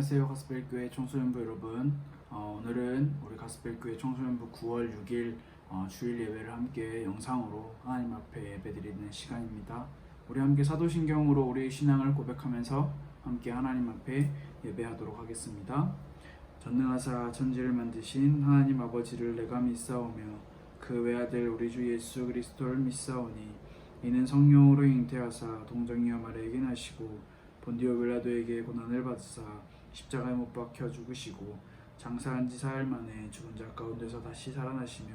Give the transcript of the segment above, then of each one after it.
안녕하세요. 가스펠교회 청소년부 여러분. 오늘은 우리 가스펠교회 청소년부 9월 6일 주일 예배를 함께 영상으로 하나님 앞에 예배드리는 시간입니다. 우리 함께 사도신경으로 우리의 신앙을 고백하면서 함께 하나님 앞에 예배하도록 하겠습니다. 전능하사 천지를 만드신 하나님 아버지를 내가 믿사오며 그 외아들 우리 주 예수 그리스도를 믿사오니 이는 성령으로 잉태하사 동정녀 마리아에게 나시고 본디오 빌라도에게 고난을 받으사 십자가에 못 박혀 죽으시고 장사한 지 사흘 만에 죽은 자 가운데서 다시 살아나시며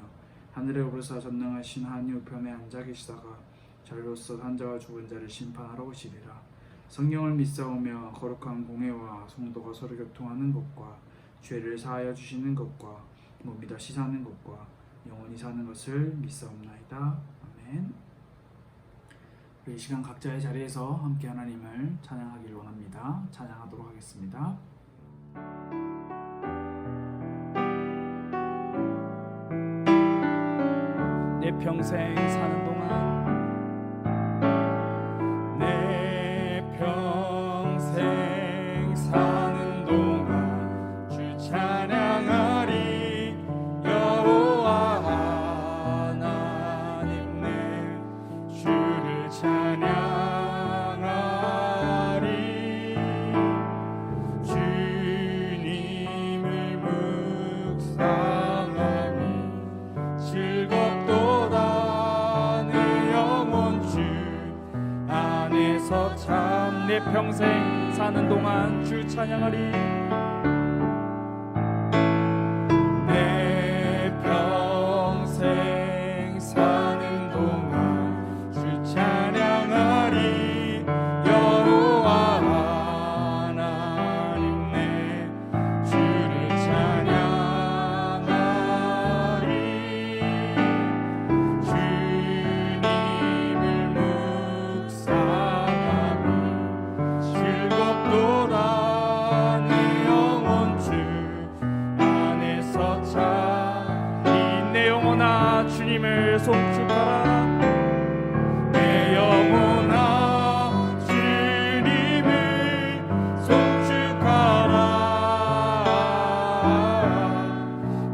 하늘에 오르사 전능하신 하나님 우편에 앉아 계시다가 자리로서 산자와 죽은 자를 심판하러 오시리라. 성령을 믿사오며 거룩한 공회와 성도가 서로 교통하는 것과 죄를 사하여 주시는 것과 몸이 다시 사는 것과 영원히 사는 것을 믿사옵나이다. 아멘. 이 시간 각자의 자리에서 함께 하나님을 찬양하길 원합니다. 찬양하도록 하겠습니다. 내 평생 사는 동안 내 평생 사는 동안 주 찬양하리. 여호와 하나님 내 주를 찬양하리. 주님을 묵상하니 즐겁도다. 내 영혼 주 안에서 참 내 평생 사는 동안 주 찬양하리. 내 평생 사는 동안 주 찬양하리. 여호와 하나님 내 주를 찬양하리. 주님을 묵상하니 즐겁도다. 내 영혼 주 안에서 찬양하리. 내 영혼아 주님을 송축하라. 내 영혼아 주님을 송축하라.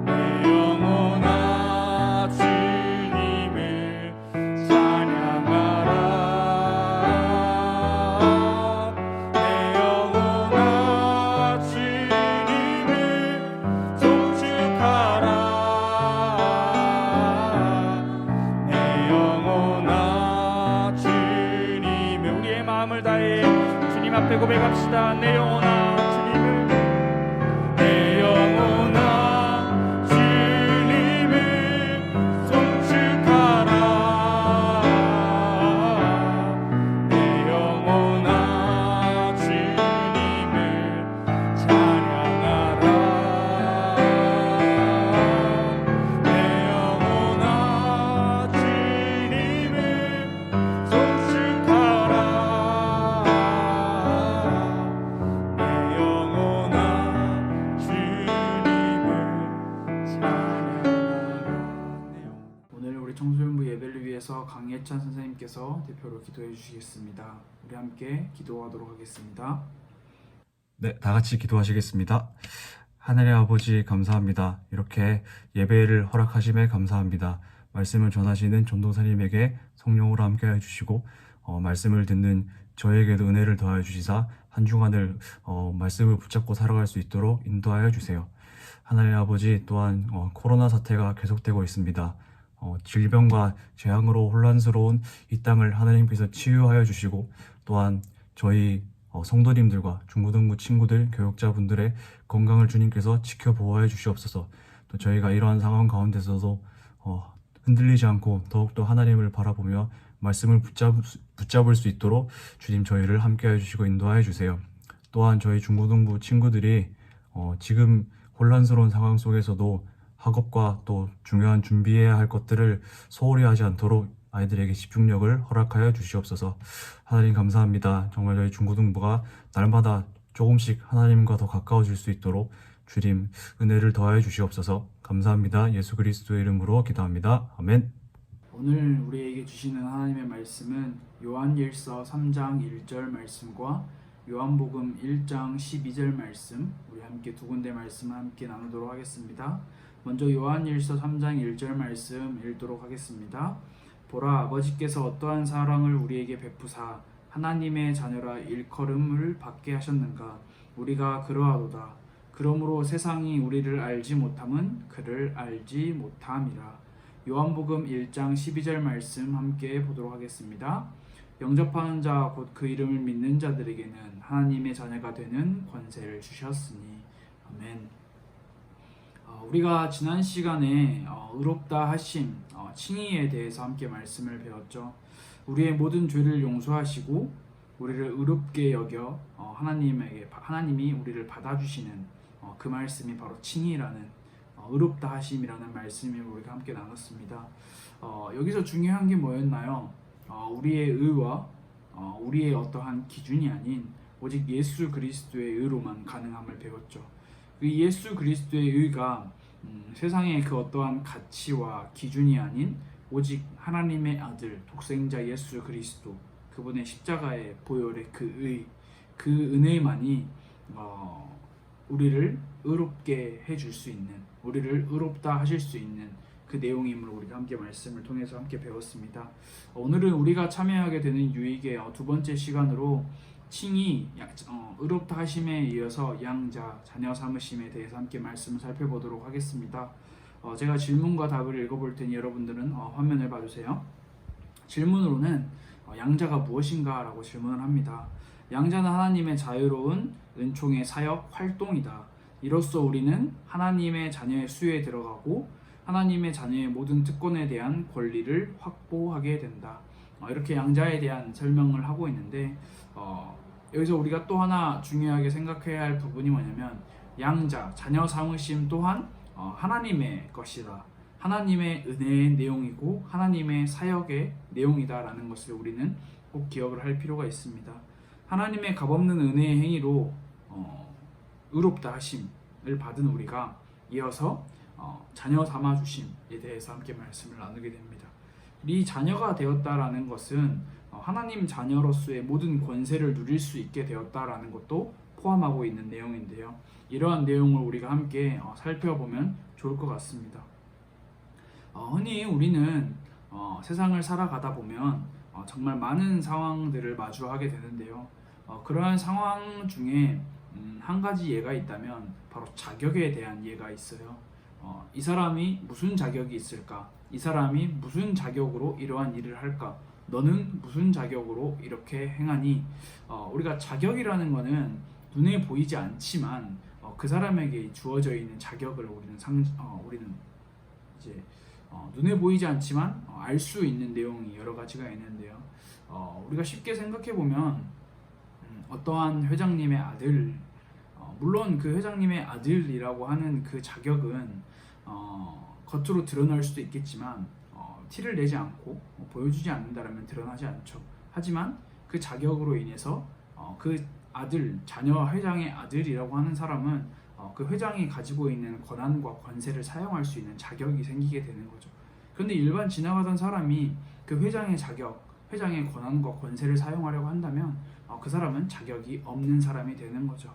내 영혼아 주님을 찬양하라. 내 영혼아 주님을 송축하라. 내 영혼아 주님을 우리의 마음을 다해 주님 앞에 고백합시다. 내 영혼아 주님을 내 영혼아 주님을 송축하라. 내 영혼아 주님을 찬양하라. 내 영혼아 주님을 송축하라. 내 영혼아 주님을 찬양하라. 오늘 우리 청소년부 예배를 위해서 강예찬 선생님께서 대표로 기도해 주시겠습니다. 우리 함께 기도하도록 하겠습니다. 네, 다 같이 기도하시겠습니다. 하늘의 아버지 감사합니다. 이렇게 예배를 허락하심에 감사합니다. 말씀을 전하시는 전도사님에게 성령으로 함께하여 주시고 말씀을 듣는 저에게도 은혜를 더하여 주시사 한 주간을 말씀을 붙잡고 살아갈 수 있도록 인도하여 주세요. 하나님 아버지, 또한 코로나 사태가 계속되고 있습니다. 질병과 재앙으로 혼란스러운 이 땅을 하나님께서 치유하여 주시고, 또한 저희 성도님들과 중고등부 친구들, 교육자분들의 건강을 주님께서 지켜보호해 주시옵소서. 또 저희가 이러한 상황 가운데서도 흔들리지 않고 더욱더 하나님을 바라보며 말씀을 붙잡을 수 있도록 주님 저희를 함께해 주시고 인도하여 주세요. 또한 저희 중고등부 친구들이 지금 혼란스러운 상황 속에서도 학업과 또 중요한 준비해야 할 것들을 소홀히 하지 않도록 아이들에게 집중력을 허락하여 주시옵소서. 하나님 감사합니다. 정말 저희 중고등부가 날마다 조금씩 하나님과 더 가까워질 수 있도록 주님 은혜를 더하여 주시옵소서. 감사합니다. 예수 그리스도의 이름으로 기도합니다. 아멘. 오늘 우리에게 주시는 하나님의 말씀은 요한일서 3장 1절 말씀과 요한복음 1장 12절 말씀, 우리 함께 두 군데 말씀을 함께 나누도록 하겠습니다. 먼저 요한일서 3장 1절 말씀 읽도록 하겠습니다. 보라, 아버지께서 어떠한 사랑을 우리에게 베푸사 하나님의 자녀라 일컬음을 받게 하셨는가. 우리가 그러하도다. 그러므로 세상이 우리를 알지 못함은 그를 알지 못함이라. 요한복음 1장 12절 말씀 함께 보도록 하겠습니다. 영접하는 자 곧 그 이름을 믿는 자들에게는 하나님의 자녀가 되는 권세를 주셨으니. 아멘. 우리가 지난 시간에 의롭다 하심, 칭의에 대해서 함께 말씀을 배웠죠. 우리의 모든 죄를 용서하시고 우리를 의롭게 여겨 하나님이 우리를 받아주시는 그 말씀이 바로 칭의라는 의롭다 하심이라는 말씀을 우리가 함께 나눴습니다. 여기서 중요한 게 뭐였나요? 우리의 의와 우리의 어떠한 기준이 아닌 오직 예수 그리스도의 의로만 가능함을 배웠죠. 그 예수 그리스도의 의가 세상의 그 어떠한 가치와 기준이 아닌 오직 하나님의 아들 독생자 예수 그리스도, 그분의 십자가의 보혈의 그 은혜만이 우리를 의롭게 해줄 수 있는, 우리를 의롭다 하실 수 있는 그 내용임을 우리가 함께 말씀을 통해서 함께 배웠습니다. 오늘은 우리가 참여하게 되는 유익의 두 번째 시간으로 칭의, 의롭다 하심에 이어서 양자, 자녀 삼으심에 대해서 함께 말씀을 살펴보도록 하겠습니다. 제가 질문과 답을 읽어볼 테니 여러분들은 화면을 봐주세요. 질문으로는 양자가 무엇인가 라고 질문을 합니다. 양자는 하나님의 자유로운 은총의 사역 활동이다. 이로써 우리는 하나님의 자녀의 수에 들어가고 하나님의 자녀의 모든 특권에 대한 권리를 확보하게 된다. 이렇게 양자에 대한 설명을 하고 있는데 여기서 우리가 또 하나 중요하게 생각해야 할 부분이 뭐냐면 양자, 자녀 삼으심 또한 하나님의 것이다. 하나님의 은혜의 내용이고 하나님의 사역의 내용이다라는 것을 우리는 꼭 기억을 할 필요가 있습니다. 하나님의 값없는 은혜의 행위로 의롭다 하심을 받은 우리가 이어서 자녀 삼아 주심에 대해서 함께 말씀을 나누게 됩니다. 이 자녀가 되었다라는 것은 하나님 자녀로서의 모든 권세를 누릴 수 있게 되었다라는 것도 포함하고 있는 내용인데요. 이러한 내용을 우리가 함께 살펴보면 좋을 것 같습니다. 흔히 우리는 세상을 살아가다 보면 정말 많은 상황들을 마주하게 되는데요. 그러한 상황 중에 한 가지 예가 있다면 바로 자격에 대한 예가 있어요. 이 사람이 무슨 자격이 있을까? 이 사람이 무슨 자격으로 이러한 일을 할까? 너는 무슨 자격으로 이렇게 행하니? 우리가 자격이라는 것은 눈에 보이지 않지만 그 사람에게 주어져 있는 자격을 우리는 이제 눈에 보이지 않지만 알 수 있는 내용이 여러 가지가 있는데요. 우리가 쉽게 생각해 보면 어떠한 회장님의 아들, 물론 그 회장님의 아들이라고 하는 그 자격은 겉으로 드러날 수도 있겠지만 티를 내지 않고 보여주지 않는다라면 드러나지 않죠. 하지만 그 자격으로 인해서 그 아들, 자녀 회장의 아들이라고 하는 사람은 그 회장이 가지고 있는 권한과 권세를 사용할 수 있는 자격이 생기게 되는 거죠. 그런데 일반 지나가던 사람이 그 회장의 자격, 회장의 권한과 권세를 사용하려고 한다면 그 사람은 자격이 없는 사람이 되는 거죠.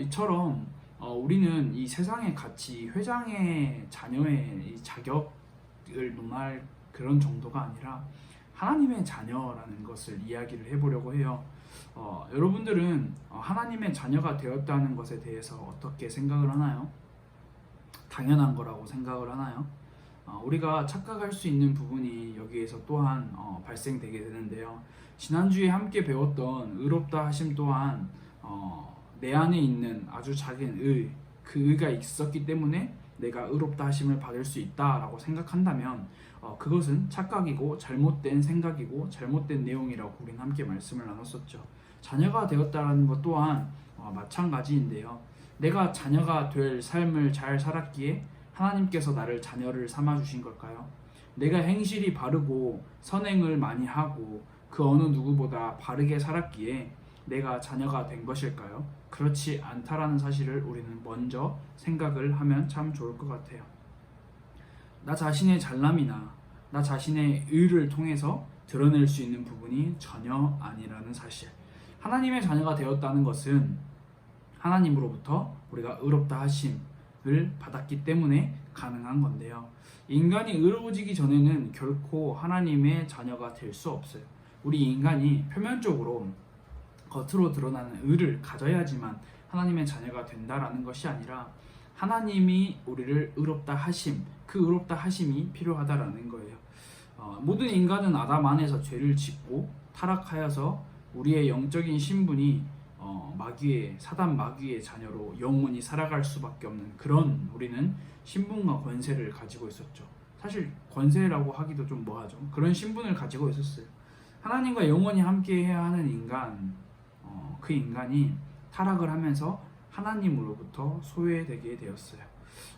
이처럼 우리는 이 세상의 가치, 회장의 자녀의 이 자격을 논할 그런 정도가 아니라 하나님의 자녀라는 것을 이야기를 해보려고 해요. 여러분들은 하나님의 자녀가 되었다는 것에 대해서 어떻게 생각을 하나요? 당연한 거라고 생각을 하나요? 우리가 착각할 수 있는 부분이 여기에서 또한 발생되게 되는데요. 지난주에 함께 배웠던 의롭다 하심 또한 내 안에 있는 아주 작은 그 의가 있었기 때문에 내가 의롭다 하심을 받을 수 있다라고 생각한다면 그것은 착각이고 잘못된 생각이고 잘못된 내용이라고 우리는 함께 말씀을 나눴었죠. 자녀가 되었다라는 것 또한 마찬가지인데요. 내가 자녀가 될 삶을 잘 살았기에 하나님께서 나를 자녀를 삼아주신 걸까요? 내가 행실이 바르고 선행을 많이 하고 그 어느 누구보다 바르게 살았기에 내가 자녀가 된 것일까요? 그렇지 않다라는 사실을 우리는 먼저 생각을 하면 참 좋을 것 같아요. 나 자신의 잘남이나 나 자신의 의를 통해서 드러낼 수 있는 부분이 전혀 아니라는 사실. 하나님의 자녀가 되었다는 것은 하나님으로부터 우리가 의롭다 하심을 받았기 때문에 가능한 건데요. 인간이 의로워지기 전에는 결코 하나님의 자녀가 될 수 없어요. 우리 인간이 표면적으로 겉으로 드러나는 의를 가져야지만 하나님의 자녀가 된다라는 것이 아니라 하나님이 우리를 의롭다 하심, 그 의롭다 하심이 필요하다라는 거예요. 모든 인간은 아담 안에서 죄를 짓고 타락하여서 우리의 영적인 신분이 마귀의 사단 마귀의 자녀로 영원히 살아갈 수밖에 없는 그런 우리는 신분과 권세를 가지고 있었죠. 사실 권세라고 하기도 좀 뭐하죠. 그런 신분을 가지고 있었어요. 하나님과 영원히 함께해야 하는 인간, 그 인간이 타락을 하면서 하나님으로부터 소외되게 되었어요.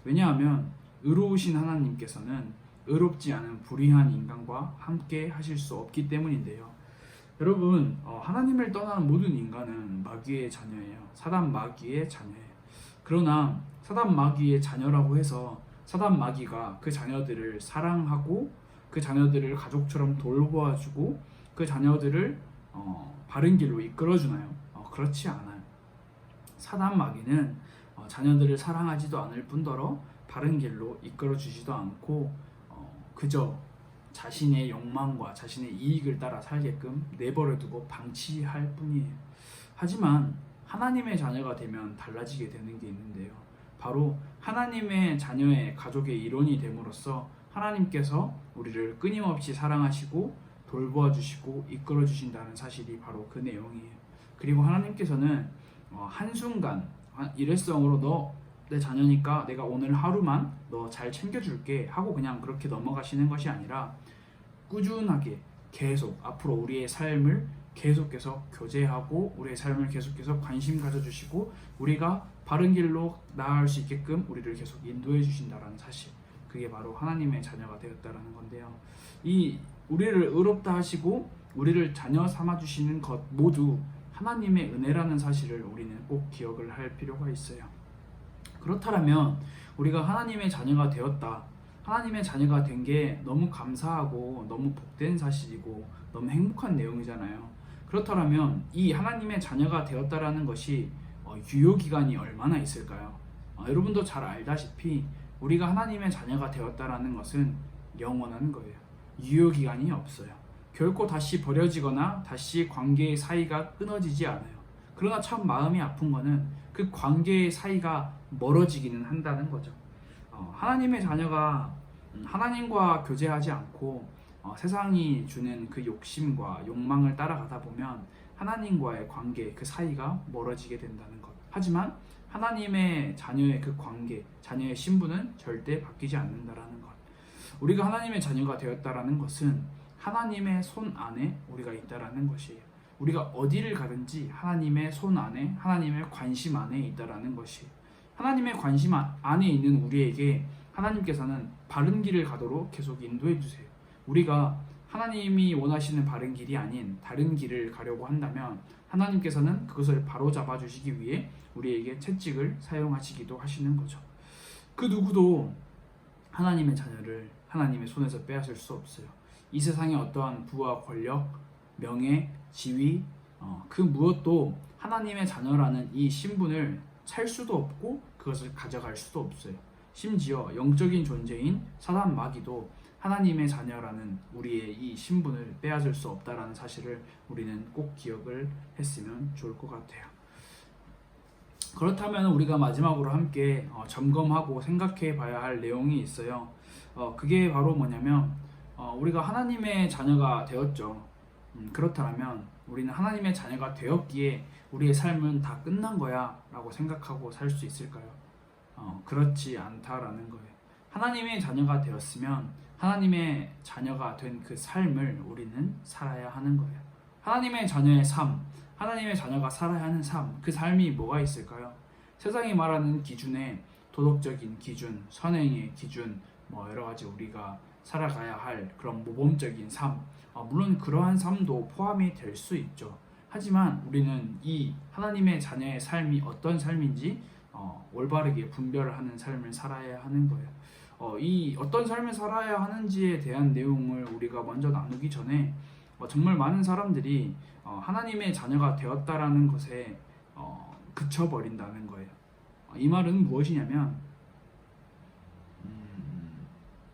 왜냐하면 의로우신 하나님께서는 의롭지 않은 불의한 인간과 함께 하실 수 없기 때문인데요. 여러분, 하나님을 떠나는 모든 인간은 마귀의 자녀예요. 사단 마귀의 자녀예요. 그러나 사단 마귀의 자녀라고 해서 사단 마귀가 그 자녀들을 사랑하고 그 자녀들을 가족처럼 돌보아주고 그 자녀들을 바른 길로 이끌어주나요? 그렇지 않아요. 사단 마귀는 자녀들을 사랑하지도 않을 뿐더러 바른 길로 이끌어주지도 않고 그저 자신의 욕망과 자신의 이익을 따라 살게끔 내버려두고 방치할 뿐이에요. 하지만 하나님의 자녀가 되면 달라지게 되는 게 있는데요. 바로 하나님의 자녀의 가족의 일원이 됨으로써 하나님께서 우리를 끊임없이 사랑하시고 돌보아 주시고 이끌어 주신다는 사실이 바로 그 내용이에요. 그리고 하나님께서는 한순간 일회성으로 너 내 자녀니까 내가 오늘 하루만 너 잘 챙겨줄게 하고 그냥 그렇게 넘어가시는 것이 아니라 꾸준하게 계속 앞으로 우리의 삶을 계속해서 교제하고 우리의 삶을 계속해서 관심 가져주시고 우리가 바른 길로 나아갈 수 있게끔 우리를 계속 인도해 주신다라는 사실, 그게 바로 하나님의 자녀가 되었다라는 건데요. 이 우리를 의롭다 하시고 우리를 자녀 삼아 주시는 것 모두 하나님의 은혜라는 사실을 우리는 꼭 기억을 할 필요가 있어요. 그렇다면 우리가 하나님의 자녀가 되었다, 하나님의 자녀가 된 게 너무 감사하고 너무 복된 사실이고 너무 행복한 내용이잖아요. 그렇다면 이 하나님의 자녀가 되었다라는 것이 유효기간이 얼마나 있을까요? 여러분도 잘 알다시피 우리가 하나님의 자녀가 되었다라는 것은 영원한 거예요. 유효기간이 없어요. 결코 다시 버려지거나 다시 관계의 사이가 끊어지지 않아요. 그러나 참 마음이 아픈 거는 그 관계의 사이가 멀어지기는 한다는 거죠. 하나님의 자녀가 하나님과 교제하지 않고 세상이 주는 그 욕심과 욕망을 따라가다 보면 하나님과의 관계, 그 사이가 멀어지게 된다는 것. 하지만 하나님의 자녀의 그 관계, 자녀의 신분은 절대 바뀌지 않는다라는 것. 우리가 하나님의 자녀가 되었다라는 것은 하나님의 손 안에 우리가 있다라는 것이에요. 우리가 어디를 가든지 하나님의 손 안에, 하나님의 관심 안에 있다라는 것이에요. 하나님의 관심 안에 있는 우리에게 하나님께서는 바른 길을 가도록 계속 인도해 주세요. 우리가 하나님이 원하시는 바른 길이 아닌 다른 길을 가려고 한다면 하나님께서는 그것을 바로잡아 주시기 위해 우리에게 채찍을 사용하시기도 하시는 거죠. 그 누구도 하나님의 자녀를 하나님의 손에서 빼앗을 수 없어요. 이 세상의 어떠한 부와 권력, 명예, 지위, 그 무엇도 하나님의 자녀라는 이 신분을 살 수도 없고 그것을 가져갈 수도 없어요. 심지어 영적인 존재인 사단 마귀도 하나님의 자녀라는 우리의 이 신분을 빼앗을 수 없다라는 사실을 우리는 꼭 기억을 했으면 좋을 것 같아요. 그렇다면 우리가 마지막으로 함께 점검하고 생각해 봐야 할 내용이 있어요. 그게 바로 뭐냐면 우리가 하나님의 자녀가 되었죠. 그렇다면 우리는 하나님의 자녀가 되었기에 우리의 삶은 다 끝난 거야 라고 생각하고 살 수 있을까요? 그렇지 않다라는 거예요. 하나님의 자녀가 되었으면 하나님의 자녀가 된 그 삶을 우리는 살아야 하는 거예요. 하나님의 자녀의 삶, 하나님의 자녀가 살아야 하는 삶, 그 삶이 뭐가 있을까요? 세상이 말하는 기준에 도덕적인 기준, 선행의 기준, 여러 가지 우리가 살아가야 할 그런 모범적인 삶, 물론 그러한 삶도 포함이 될 수 있죠. 하지만 우리는 이 하나님의 자녀의 삶이 어떤 삶인지 올바르게 분별을 하는 삶을 살아야 하는 거예요. 이 어떤 삶을 살아야 하는지에 대한 내용을 우리가 먼저 나누기 전에 정말 많은 사람들이 하나님의 자녀가 되었다라는 것에 그쳐버린다는 거예요. 이 말은 무엇이냐면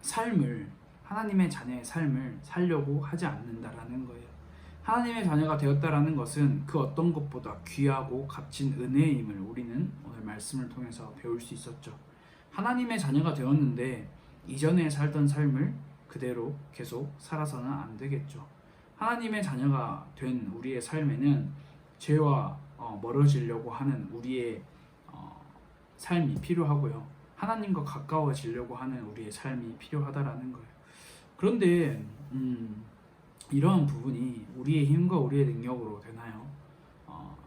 삶을 하나님의 자녀의 삶을 살려고 하지 않는다라는 거예요. 하나님의 자녀가 되었다라는 것은 그 어떤 것보다 귀하고 값진 은혜임을 우리는 오늘 말씀을 통해서 배울 수 있었죠. 하나님의 자녀가 되었는데 이전에 살던 삶을 그대로 계속 살아서는 안 되겠죠. 하나님의 자녀가 된 우리의 삶에는 죄와 멀어지려고 하는 우리의 삶이 필요하고요. 하나님과 가까워지려고 하는 우리의 삶이 필요하다라는 거예요. 그런데 이러한 부분이 우리의 힘과 우리의 능력으로 되나요?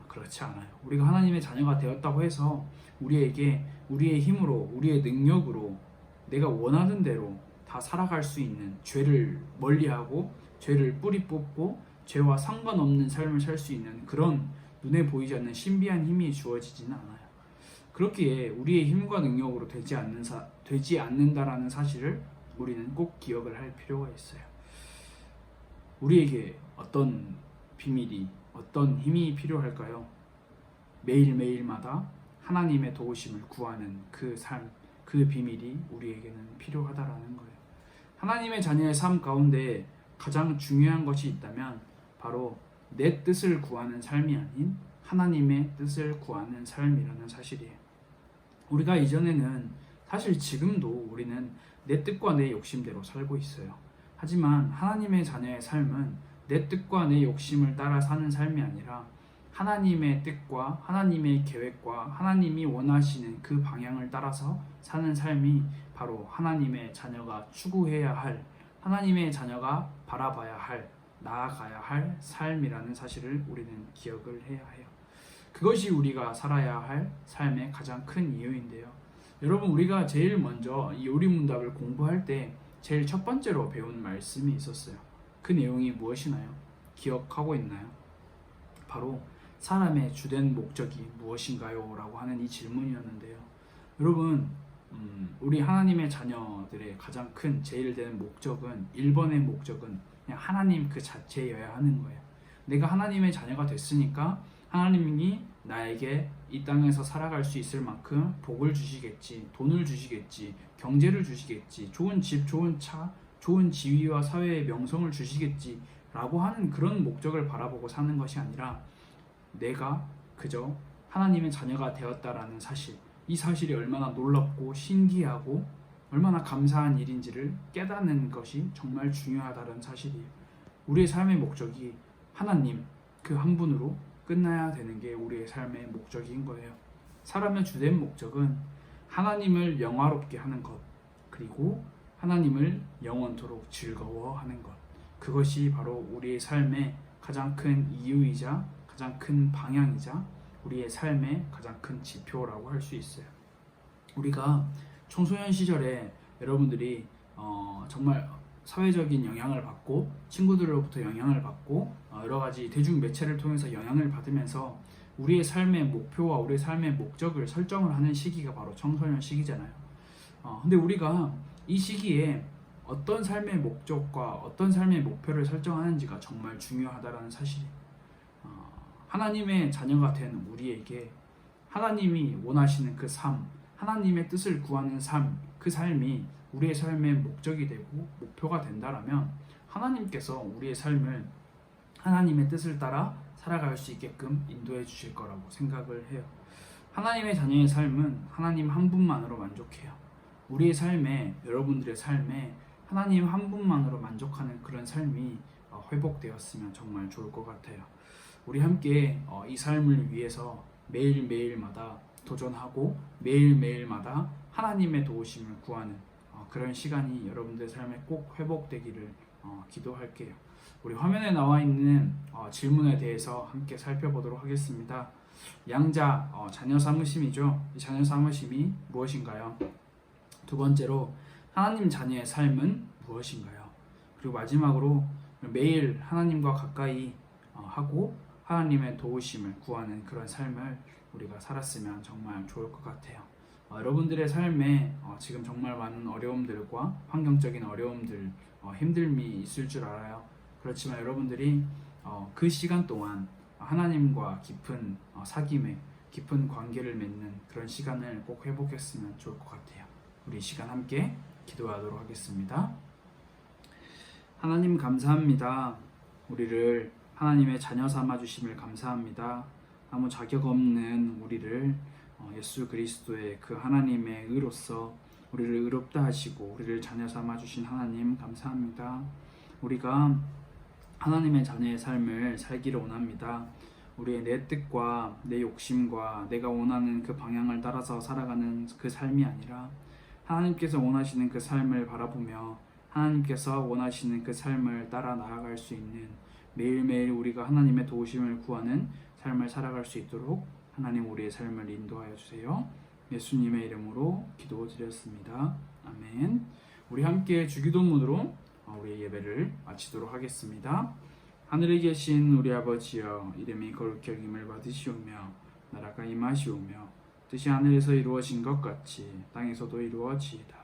그렇지 않아요. 우리가 하나님의 자녀가 되었다고 해서 우리에게 우리의 힘으로 우리의 능력으로 내가 원하는 대로 다 살아갈 수 있는, 죄를 멀리하고 죄를 뿌리 뽑고 죄와 상관없는 삶을 살 수 있는 그런 눈에 보이지 않는 신비한 힘이 주어지지는 않아요. 그렇기에 우리의 힘과 능력으로 되지 않는다라는 사실을 우리는 꼭 기억을 할 필요가 있어요. 우리에게 어떤 비밀이, 어떤 힘이 필요할까요? 매일매일마다 하나님의 도우심을 구하는 그 삶, 그 비밀이 우리에게는 필요하다라는 거예요. 하나님의 자녀의 삶 가운데 가장 중요한 것이 있다면 바로 내 뜻을 구하는 삶이 아닌 하나님의 뜻을 구하는 삶이라는 사실이에요. 우리가 이전에는, 사실 지금도 우리는 내 뜻과 내 욕심대로 살고 있어요. 하지만 하나님의 자녀의 삶은 내 뜻과 내 욕심을 따라 사는 삶이 아니라 하나님의 뜻과 하나님의 계획과 하나님이 원하시는 그 방향을 따라서 사는 삶이 바로 하나님의 자녀가 추구해야 할, 하나님의 자녀가 바라봐야 할, 나아가야 할 삶이라는 사실을 우리는 기억을 해야 해요. 그것이 우리가 살아야 할 삶의 가장 큰 이유인데요. 여러분, 우리가 제일 먼저 이 요리문답을 공부할 때 제일 첫 번째로 배운 말씀이 있었어요. 그 내용이 무엇이나요? 기억하고 있나요? 바로 사람의 주된 목적이 무엇인가요? 라고 하는 이 질문이었는데요. 여러분, 우리 하나님의 자녀들의 가장 큰 제일 되는 목적은, 1번의 목적은 그냥 하나님 그 자체여야 하는 거예요. 내가 하나님의 자녀가 됐으니까 하나님이 나에게 이 땅에서 살아갈 수 있을 만큼 복을 주시겠지, 돈을 주시겠지, 경제를 주시겠지, 좋은 집, 좋은 차, 좋은 지위와 사회의 명성을 주시겠지 라고 하는 그런 목적을 바라보고 사는 것이 아니라 내가 그저 하나님의 자녀가 되었다라는 사실, 이 사실이 얼마나 놀랍고 신기하고 얼마나 감사한 일인지를 깨닫는 것이 정말 중요하다는 사실이에요. 우리의 삶의 목적이 하나님 그 한 분으로 끝나야 되는 게 우리의 삶의 목적인 거예요. 사람의 주된 목적은 하나님을 영화롭게 하는 것, 그리고 하나님을 영원토록 즐거워하는 것, 그것이 바로 우리의 삶의 가장 큰 이유이자 가장 큰 방향이자 우리의 삶의 가장 큰 지표라고 할 수 있어요. 우리가 청소년 시절에 여러분들이 정말 사회적인 영향을 받고 친구들로부터 영향을 받고 여러 가지 대중 매체를 통해서 영향을 받으면서 우리의 삶의 목표와 우리의 삶의 목적을 설정을 하는 시기가 바로 청소년 시기잖아요. 근데 우리가 이 시기에 어떤 삶의 목적과 어떤 삶의 목표를 설정하는지가 정말 중요하다라는 사실이에요. 하나님의 자녀가 된 우리에게 하나님이 원하시는 그 삶, 하나님의 뜻을 구하는 삶, 그 삶이 우리의 삶의 목적이 되고 목표가 된다라면 하나님께서 우리의 삶을 하나님의 뜻을 따라 살아갈 수 있게끔 인도해 주실 거라고 생각을 해요. 하나님의 자녀의 삶은 하나님 한 분만으로 만족해요. 우리의 삶에, 여러분들의 삶에 하나님 한 분만으로 만족하는 그런 삶이 회복되었으면 정말 좋을 것 같아요. 우리 함께 이 삶을 위해서 매일매일마다 도전하고 매일매일마다 하나님의 도우심을 구하는 그런 시간이 여러분들의 삶에 꼭 회복되기를 기도할게요. 우리 화면에 나와 있는 질문에 대해서 함께 살펴보도록 하겠습니다. 양자, 자녀 사무심이죠. 이 자녀 사무심이 무엇인가요? 두 번째로, 하나님 자녀의 삶은 무엇인가요? 그리고 마지막으로, 매일 하나님과 가까이 하고 하나님의 도우심을 구하는 그런 삶을 우리가 살았으면 정말 좋을 것 같아요. 여러분들의 삶에 지금 정말 많은 어려움들과 환경적인 어려움들, 힘듦이 있을 줄 알아요. 그렇지만 여러분들이 그 시간 동안 하나님과 깊은 사귐에 깊은 관계를 맺는 그런 시간을 꼭 회복했으면 좋을 것 같아요. 우리 이 시간 함께 기도하도록 하겠습니다. 하나님 감사합니다. 우리를 하나님의 자녀 삼아 주심을 감사합니다. 아무 자격 없는 우리를 예수 그리스도의 그 하나님의 의로서 우리를 의롭다 하시고 우리를 자녀 삼아 주신 하나님 감사합니다. 우리가 하나님의 자녀의 삶을 살기를 원합니다. 우리의 내 뜻과 내 욕심과 내가 원하는 그 방향을 따라서 살아가는 그 삶이 아니라 하나님께서 원하시는 그 삶을 바라보며 하나님께서 원하시는 그 삶을 따라 나아갈 수 있는 매일매일 우리가 하나님의 도우심을 구하는 삶을 살아갈 수 있도록 하나님 우리의 삶을 인도하여 주세요. 예수님의 이름으로 기도드렸습니다. 아멘. 우리 함께 주기도문으로 우리의 예배를 마치도록 하겠습니다. 하늘에 계신 우리 아버지여, 이름이 거룩히 여김을 받으시오며 나라가 임하시오며 뜻이 하늘에서 이루어진 것 같이 땅에서도 이루어지이다.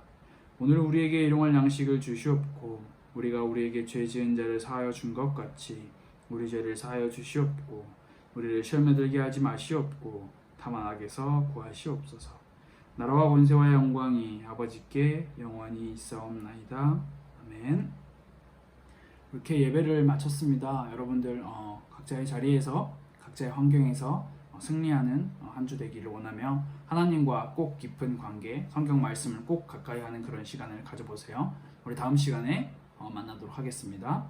오늘 우리에게 일용할 양식을 주시옵고 우리가 우리에게 죄 지은 자를 사하여 준 것 같이 우리 죄를 사하여 주시옵고 우리를 시험에 들게 하지 마시옵고 다만 악에서 구하시옵소서. 나라와 권세와 영광이 아버지께 영원히 있사옵나이다. 아멘. 이렇게 예배를 마쳤습니다. 여러분들 각자의 자리에서 각자의 환경에서 승리하는 한 주 되기를 원하며 하나님과 꼭 깊은 관계, 성경 말씀을 꼭 가까이 하는 그런 시간을 가져보세요. 우리 다음 시간에 만나도록 하겠습니다.